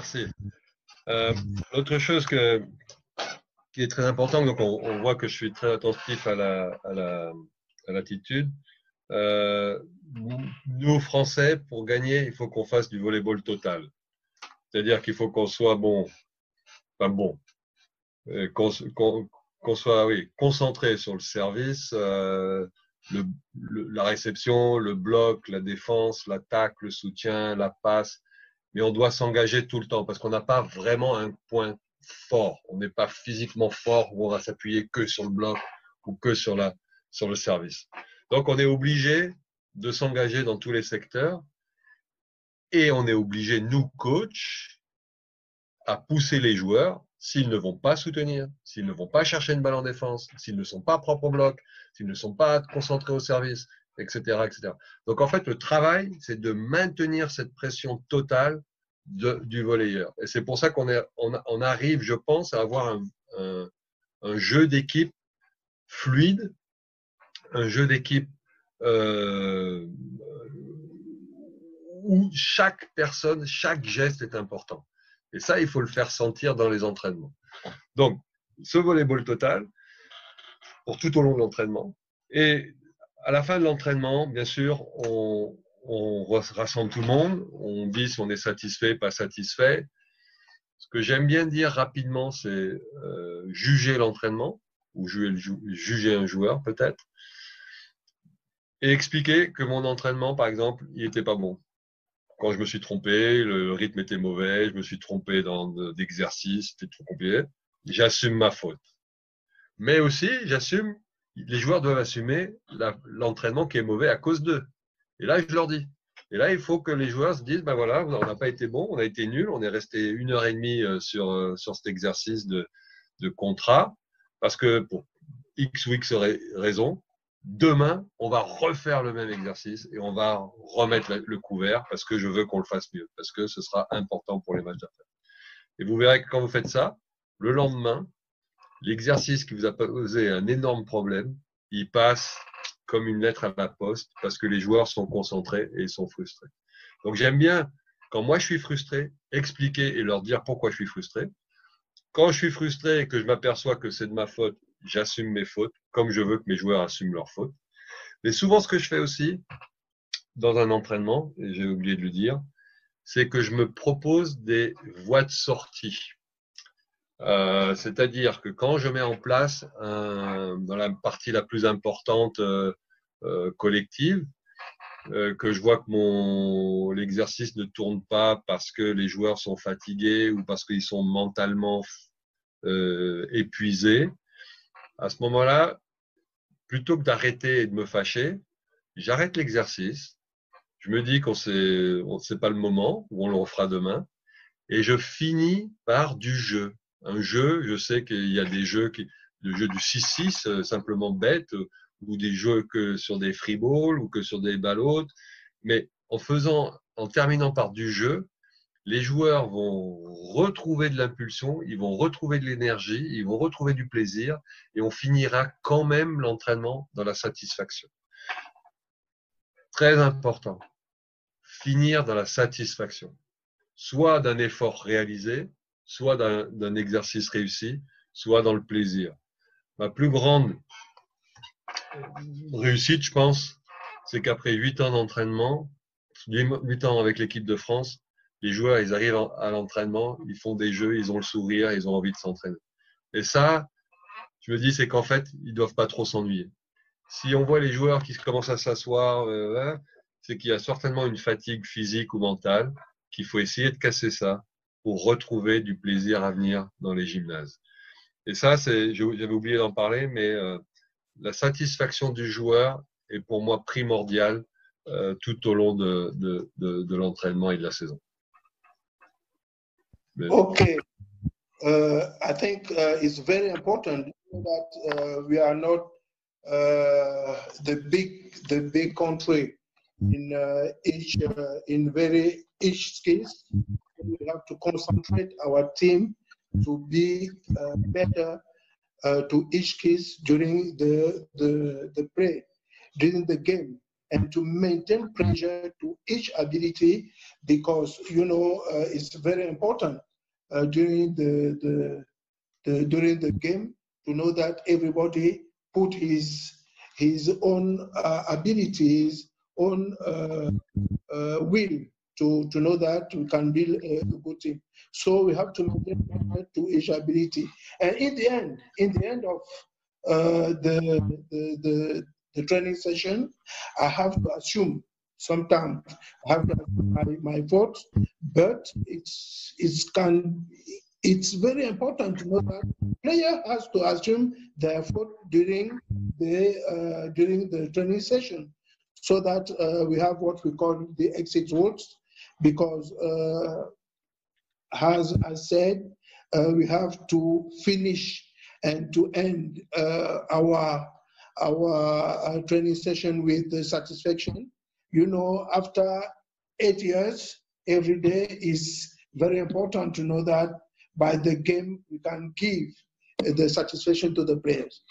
merci. Autre chose qui est très importante, donc on voit que je suis très attentif à l'attitude. Nous, Français, pour gagner, il faut qu'on fasse du volleyball total. C'est-à-dire qu'il faut qu'on soit bon, enfin bon, qu'on soit concentré sur le service, la réception, le bloc, la défense, l'attaque, le soutien, la passe. Mais on doit s'engager tout le temps parce qu'on n'a pas vraiment un point fort. On n'est pas physiquement fort où on va s'appuyer que sur le bloc ou que sur le service. Donc, on est obligé de s'engager dans tous les secteurs et on est obligé, nous, coachs, à pousser les joueurs s'ils ne vont pas soutenir, s'ils ne vont pas chercher une balle en défense, s'ils ne sont pas propres au bloc, s'ils ne sont pas concentrés au service, etc., etc. Donc, en fait, le travail, c'est de maintenir cette pression totale du volleyeur. Et c'est pour ça on arrive, je pense, à avoir un jeu d'équipe fluide, un jeu d'équipe où chaque personne, chaque geste est important. Et ça, il faut le faire sentir dans les entraînements. Donc, ce volleyball total, pour tout au long de l'entraînement. Et à la fin de l'entraînement, bien sûr, on rassemble tout le monde, on dit si on est satisfait, pas satisfait. Ce que j'aime bien dire rapidement, c'est juger l'entraînement, ou juger un joueur peut-être, et expliquer que mon entraînement, par exemple, il n'était pas bon. Quand je me suis trompé, le rythme était mauvais, je me suis trompé dans d'exercice, c'était trop compliqué. J'assume ma faute. Mais aussi, j'assume, les joueurs doivent assumer l'entraînement qui est mauvais à cause d'eux. Et là, je leur dis. Et là, il faut que les joueurs se disent, ben voilà, on n'a pas été bon, on a été nul, on est resté 1h30 sur cet exercice de contrat, parce que pour X ou X raison, demain, on va refaire le même exercice et on va remettre le couvert parce que je veux qu'on le fasse mieux, parce que ce sera important pour les matchs d'après. Et vous verrez que quand vous faites ça, le lendemain, l'exercice qui vous a posé un énorme problème, il passe comme une lettre à la poste parce que les joueurs sont concentrés et ils sont frustrés. Donc j'aime bien, quand moi je suis frustré, expliquer et leur dire pourquoi je suis frustré. Quand je suis frustré et que je m'aperçois que c'est de ma faute, j'assume mes fautes, comme je veux que mes joueurs assument leurs fautes. Mais souvent, ce que je fais aussi dans un entraînement, et j'ai oublié de le dire, c'est que je me propose des voies de sortie. C'est-à-dire que quand je mets en place dans la partie la plus importante collective, que je vois que l'exercice ne tourne pas parce que les joueurs sont fatigués ou parce qu'ils sont mentalement épuisés, à ce moment-là, plutôt que d'arrêter et de me fâcher, j'arrête l'exercice. Je me dis c'est pas le moment, ou on le refera demain, et je finis par du jeu. Un jeu, je sais qu'il y a des jeux, le jeu du 6-6, simplement bête, ou des jeux que sur des free balls, ou que sur des balles hautes, mais en terminant par du jeu, les joueurs vont retrouver de l'impulsion, ils vont retrouver de l'énergie, ils vont retrouver du plaisir, et on finira quand même l'entraînement dans la satisfaction. Très important, finir dans la satisfaction, soit d'un effort réalisé, soit d'un exercice réussi, soit dans le plaisir. Ma plus grande réussite, je pense, c'est qu'après 8 ans d'entraînement, 8 ans avec l'équipe de France, les joueurs, ils arrivent à l'entraînement, ils font des jeux, ils ont le sourire, ils ont envie de s'entraîner. Et ça, je me dis, c'est qu'en fait, ils doivent pas trop s'ennuyer. Si on voit les joueurs qui commencent à s'asseoir, c'est qu'il y a certainement une fatigue physique ou mentale, qu'il faut essayer de casser ça pour retrouver du plaisir à venir dans les gymnases. Et ça, j'avais oublié d'en parler, mais la satisfaction du joueur est pour moi primordiale tout au long de l'entraînement et de la saison. Okay. I think it's very important that we are not the big country in each case. We have to concentrate our team to be better to each case during the play, during the game, and to maintain pressure to each ability, because it's very important during the game to know that everybody put his own abilities, own will to know that we can build a good team. So we have to maintain pressure to each ability, and in the end of the training session, I have to assume sometimes I have to assume my thoughts, but it's very important to know that player has to assume their thought during the training session, so that we have what we call the exit votes, because as I said, we have to finish and to end our training session with satisfaction. After 8 years, every day is very important to know that by the game we can give the satisfaction to the players.